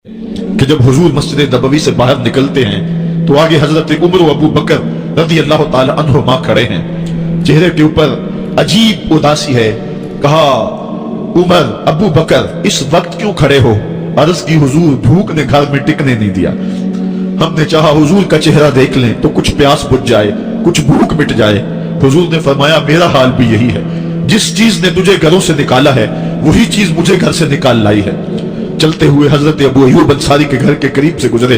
کہ جب حضور مسجد نبوی سے باہر نکلتے ہیں تو آگے حضرت عمر و ابو بکر رضی اللہ تعالی عنہما کھڑے ہیں، چہرے کے اوپر عجیب اداسی ہے۔ کہا عمر ابو بکر اس وقت کیوں کھڑے ہو؟ عرض کی حضور بھوک نے گھر میں ٹکنے نہیں دیا، ہم نے چاہا حضور کا چہرہ دیکھ لیں تو کچھ پیاس بجھ جائے، کچھ بھوک مٹ جائے۔ حضور نے فرمایا میرا حال بھی یہی ہے، جس چیز نے تجھے گھروں سے نکالا ہے وہی چیز مجھے گھر سے نکال لائی ہے۔ چلتے ہوئے حضرت ابو ایوب انصاری کے گھر کے قریب سے گزرے،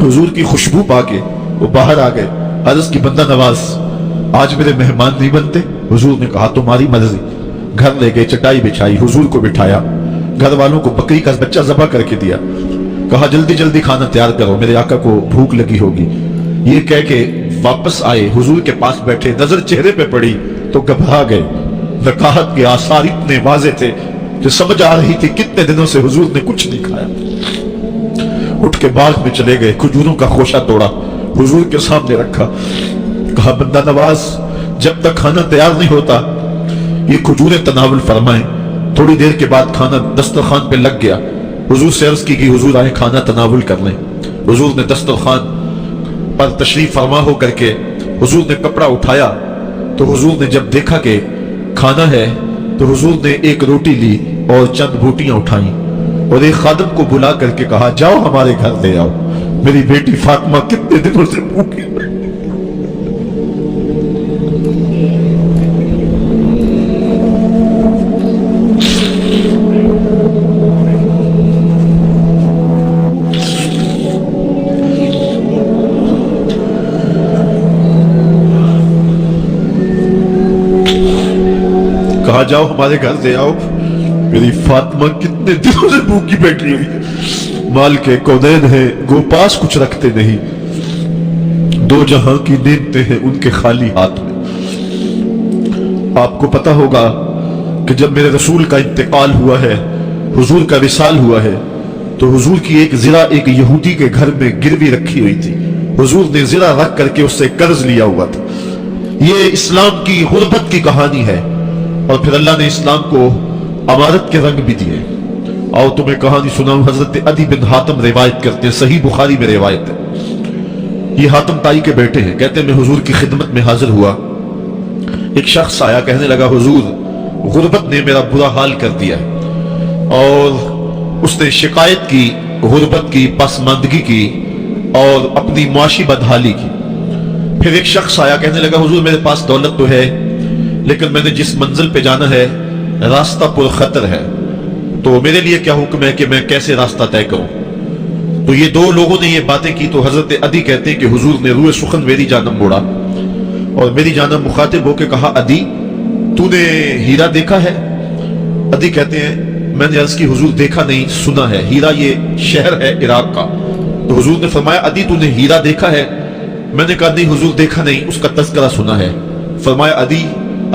حضور کی خوشبو پا کے وہ باہر آ گئے۔ عرض کی بندہ نواز آج میرے مہمان نہیں بنتے؟ حضور نے کہا تمہاری مرضی۔ گھر لے گئے، چٹائی بچھائی، حضور کو بٹھایا، گھر والوں کو بکری کا بچہ ذبح کر کے دیا، کہا جلدی جلدی کھانا تیار کرو، میرے آقا کو بھوک لگی ہوگی۔ یہ کہہ کے واپس آئے، حضور کے پاس بیٹھے، نظر چہرے پہ پڑی تو گھبرا گئے۔ نکاحت کے آثار اتنے واضح تھے کہ سمجھ آ رہی تھی کتنے دنوں سے حضور نے کچھ نہیں کھایا۔ اٹھ کے باغ میں چلے گئے، کھجوروں کا خوشہ توڑا، حضور کے سامنے رکھا، کہا بندہ نواز جب تک کھانا تیار نہیں ہوتا یہ کھجوریں تناول فرمائیں۔ تھوڑی دیر کے بعد کھانا دسترخوان پہ لگ گیا، حضور سے عرض کی کہ حضور آئے کھانا تناول کر لیں۔ حضور نے دسترخوان پر تشریف فرما ہو کر کے حضور نے کپڑا اٹھایا تو حضور نے جب دیکھا کہ کھانا ہے تو حضور نے ایک روٹی لی اور چند بوٹیاں اٹھائیں اور ایک خادم کو بلا کر کے کہا جاؤ ہمارے گھر لے آؤ، میری بیٹی فاطمہ کتنے دنوں سے بھوکی ہے۔ کہا جاؤ ہمارے گھر لے آؤ، میری فاطمہ کتنے دنوں سے بھوکی بیٹھی ہوئی ہے۔ مال کے کونین ہیں گو پاس کچھ رکھتے نہیں، دو جہاں کی نعمتیں ہیں ان کے خالی ہاتھ میں۔ آپ کو پتا ہوگا کہ جب میرے رسول کا انتقال ہوا ہے، حضور کا وصال ہوا ہے، تو حضور کی ایک زرہ ایک یہودی کے گھر میں گروی رکھی ہوئی تھی، حضور نے زرہ رکھ کر کے اس سے قرض لیا ہوا تھا۔ یہ اسلام کی غربت کی کہانی ہے، اور پھر اللہ نے اسلام کو امارت کے رنگ بھی دیے۔ آؤ تمہیں کہانی سناؤں، حضرت عدی بن حاتم روایت کرتے ہیں، صحیح بخاری میں روایت ہے۔ یہ حاتم تائی کے بیٹے ہیں، کہتے ہیں میں حضور کی خدمت میں حاضر ہوا، ایک شخص آیا، کہنے لگا حضور غربت نے میرا برا حال کر دیا ہے، اور اس نے شکایت کی، غربت کی، پسماندگی کی اور اپنی معاشی بدحالی کی۔ پھر ایک شخص آیا، کہنے لگا حضور میرے پاس دولت تو ہے لیکن میں نے جس منزل پہ جانا ہے راستہ پر خطر ہے، تو میرے لیے کیا حکم ہے کہ میں کیسے راستہ طے کروں؟ تو یہ دو لوگوں نے یہ باتیں کی تو حضرت عدی کہتے ہیں کہ حضور نے روئے سخن میری جانب موڑا اور میری جانب مخاطب ہو کے کہا عدی تو نے ہیرا دیکھا ہے؟ عدی کہتے ہیں میں نے عرض کی حضور دیکھا نہیں، سنا ہے، ہیرا یہ شہر ہے عراق کا۔ تو حضور نے فرمایا عدی تو نے ہیرا دیکھا ہے؟ میں نے کہا نہیں حضور دیکھا نہیں، اس کا تذکرہ سنا ہے۔ فرمایا عدی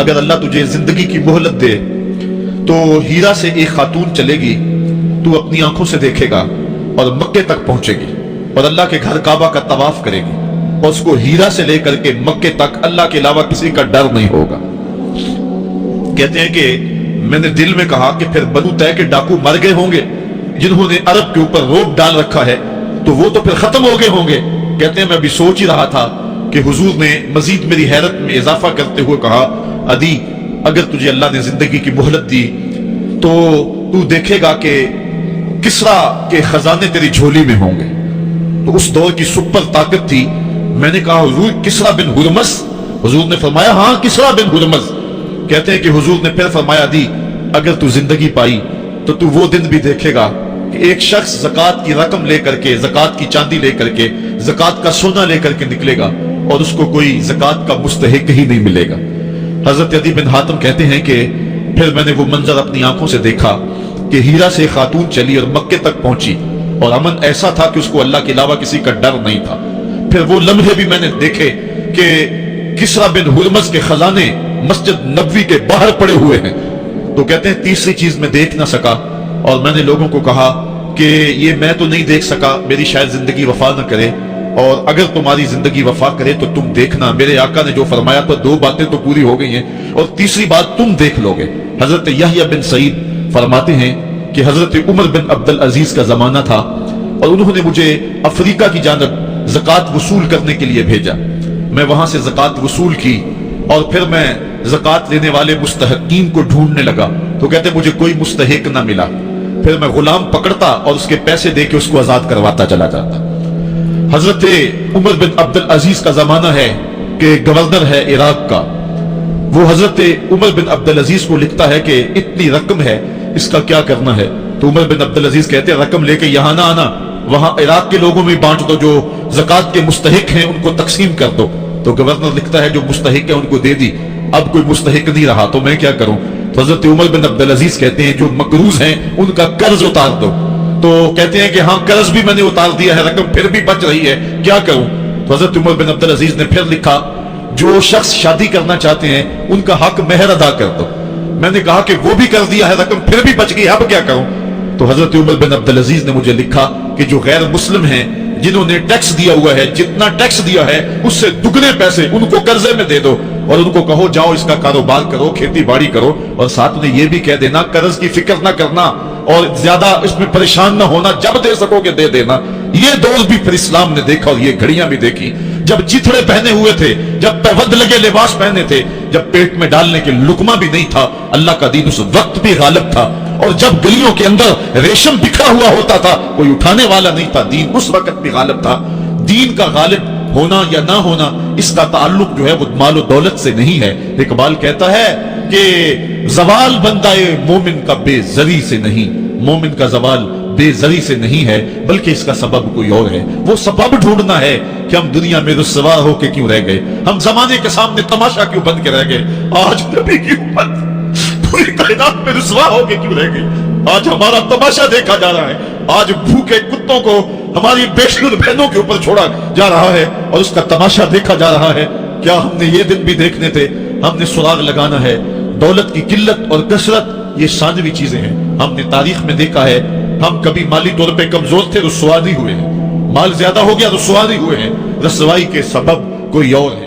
اگر اللہ تجھے زندگی کی مہلت دے تو ہیرا سے ایک خاتون چلے گی، تو اپنی آنکھوں سے دیکھے گا اور مکے تک پہنچے گی اور اللہ کے گھر کعبہ کا طواف کرے گی، اور اس کو ہیرا سے لے کر کے مکے تک اللہ کے علاوہ کسی کا ڈر نہیں ہوگا۔ کہتے ہیں کہ میں نے دل میں کہا کہ پھر بنو طے کے ڈاکو مر گئے ہوں گے جنہوں نے عرب کے اوپر روب ڈال رکھا ہے، تو وہ تو پھر ختم ہو گئے ہوں گے۔ کہتے ہیں میں بھی سوچ ہی رہا تھا کہ حضور نے مزید میری حیرت میں اضافہ کرتے ہوئے کہا عدی اگر تجھے اللہ نے زندگی کی مہلت دی تو تو دیکھے گا کہ کسرا کے خزانے تیری جھولی میں ہوں گے۔ تو اس دور کی سپر طاقت تھی۔ میں نے کہا حضور کسرا بن ہرمز؟ حضور نے فرمایا ہاں کسرا بن ہرمز۔ کہتے ہیں کہ حضور نے پھر فرمایا عدی اگر تو زندگی پائی تو تو وہ دن بھی دیکھے گا کہ ایک شخص زکوٰۃ کی رقم لے کر کے، زکوٰۃ کی چاندی لے کر کے، زکوٰۃ کا سونا لے کر کے نکلے گا اور اس کو کوئی زکوٰۃ کا مستحق ہی نہیں ملے گا۔ حضرت عدی بن حاتم کہتے ہیں کہ پھر میں نے وہ منظر اپنی آنکھوں سے دیکھا کہ ہیرا سے خاتون چلی اور مکے تک پہنچی، اور امن ایسا تھا کہ اس کو اللہ کے علاوہ کسی کا ڈر نہیں تھا۔ پھر وہ لمحے بھی میں نے دیکھے کہ کسرا بن ہرمز کے خزانے مسجد نبوی کے باہر پڑے ہوئے ہیں۔ تو کہتے ہیں تیسری چیز میں دیکھ نہ سکا، اور میں نے لوگوں کو کہا کہ یہ میں تو نہیں دیکھ سکا، میری شاید زندگی وفا نہ کرے، اور اگر تمہاری زندگی وفا کرے تو تم دیکھنا میرے آقا نے جو فرمایا تو 2 باتیں تو پوری ہو گئی ہیں اور تیسری بات تم دیکھ لو گے۔ حضرت یحییٰ بن سعید فرماتے ہیں کہ حضرت عمر بن عبد العزیز کا زمانہ تھا اور انہوں نے مجھے افریقہ کی جانب زکوٰۃ وصول کرنے کے لیے بھیجا۔ میں وہاں سے زکوٰۃ وصول کی اور پھر میں زکوٰۃ لینے والے مستحقین کو ڈھونڈنے لگا تو کہتے مجھے کوئی مستحق نہ ملا۔ پھر میں غلام پکڑتا اور اس کے پیسے دے کے اس کو آزاد کرواتا چلا جاتا۔ حضرت عمر بن عبد العزیز کا زمانہ ہے کہ گورنر ہے عراق کا، وہ حضرت عمر بن عبد العزیز کو لکھتا ہے کہ اتنی رقم ہے، اس کا کیا کرنا ہے؟ تو عمر بن عبد العزیز کہتے ہیں رقم لے کے یہاں نہ آنا، وہاں عراق کے لوگوں میں بانٹ دو، جو زکوٰۃ کے مستحق ہیں ان کو تقسیم کر دو۔ تو گورنر لکھتا ہے جو مستحق ہے ان کو دے دی، اب کوئی مستحق نہیں رہا تو میں کیا کروں؟ تو حضرت عمر بن عبد العزیز کہتے ہیں جو مقروض ہیں ان کا قرض اتار دو۔ تو کہتے ہیں کہ ہاں قرض بھی میں نے اتار دیا ہے، رقم پھر بھی بچ رہی ہے، کیا کروں؟ تو حضرت عمر بن عبد العزیز نے پھر لکھا جو شخص شادی کرنا چاہتے ہیں ان کا حق مہر ادا کر دو۔ میں نے کہا کہ وہ بھی کر دیا ہے، رقم پھر بھی بچ گئی، اب کیا کروں؟ تو حضرت عمر بن عبد العزیز نے مجھے لکھا کہ جو غیر مسلم ہیں جنہوں نے ٹیکس دیا ہوا ہے، جتنا ٹیکس دیا ہے اس سے دگنے پیسے ان کو قرضے میں دے دو اور ان کو کہو جاؤ اس کا کاروبار کرو، کھیتی باڑی کرو، اور ساتھ میں یہ بھی کہہ دینا قرض کی فکر نہ کرنا اور زیادہ اس میں پریشان نہ ہونا، جب دے سکو گے دے دینا۔ یہ دور بھی پھر اسلام نے دیکھا اور یہ گھڑیاں بھی دیکھی جب چتھڑے پہنے ہوئے تھے، جب پیوند لگے لباس پہنے تھے، جب پیٹ میں ڈالنے کے لقمہ بھی نہیں تھا، اللہ کا دین اس وقت بھی غالب تھا، اور جب گلیوں کے اندر ریشم بکھرا ہوا ہوتا تھا کوئی اٹھانے والا نہیں تھا، دین اس وقت بھی غالب تھا۔ دین کا غالب ہونا یا نہ ہونا اس کا تعلق جو ہے وہ مال و دولت سے نہیں ہے۔ اقبال کہتا ہے کہ زوال بندہ مومن کا بے زری سے نہیں، مومن کا زوال بے زری سے نہیں ہے بلکہ اس کا سبب کوئی اور ہے۔ وہ سبب ڈھونڈنا ہے کہ ہم دنیا میں رسوا ہو کے کیوں رہ گئے، ہم زمانے کے سامنے تماشا کیوں بن کے رہ گئے، آج نبی کی امت پوری کائنات میں رسوا ہو کے کیوں رہ گئی، آج ہمارا تماشا دیکھا جا رہا ہے، آج بھوکے کتوں کو ہماری بیشتر بہنوں کے اوپر چھوڑا جا رہا ہے اور اس کا تماشا دیکھا جا رہا ہے۔ کیا ہم نے یہ دن بھی دیکھنے تھے؟ ہم نے سراغ لگانا ہے۔ دولت کی قلت اور کثرت یہ ثانوی چیزیں ہیں، ہم نے تاریخ میں دیکھا ہے ہم کبھی مالی طور پہ کمزور تھے، رسوا نہیں ہوئے ہیں، مال زیادہ ہو گیا رسوا نہیں ہوئے ہیں، رسوائی کے سبب کوئی اور ہے۔